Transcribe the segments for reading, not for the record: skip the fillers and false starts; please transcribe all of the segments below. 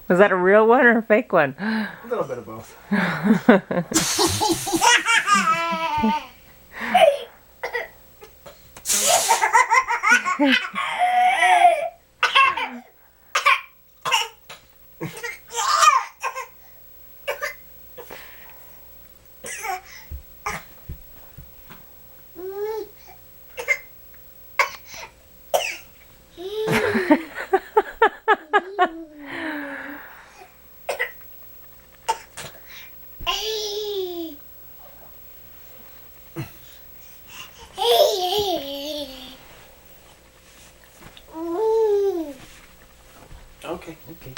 Was that a real one or a fake one? A little bit of both. Okay, okay.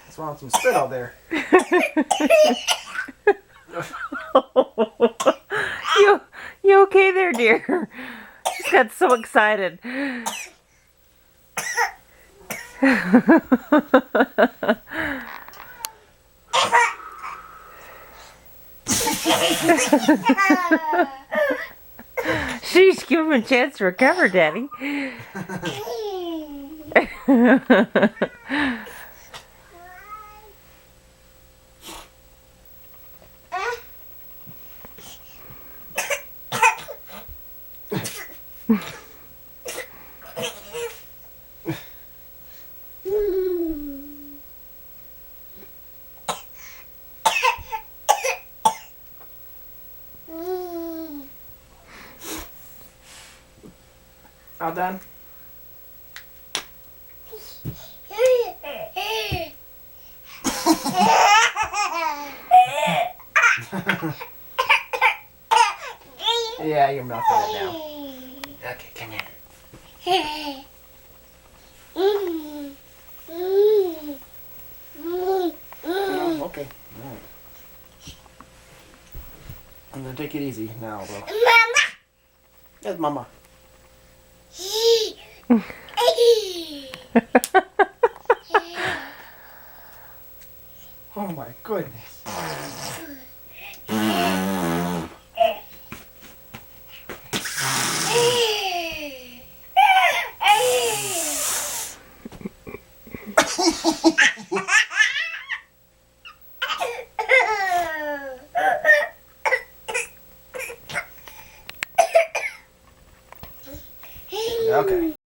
Swallowed some spit out there. You okay there, dear? Just got so excited. Sheesh, give him a chance to recover, Daddy. All done? Yeah, you're milking it now. Okay, come here. Oh, okay. All right. I'm gonna take it easy now, though. Mama. Yes, Mama. Oh my goodness.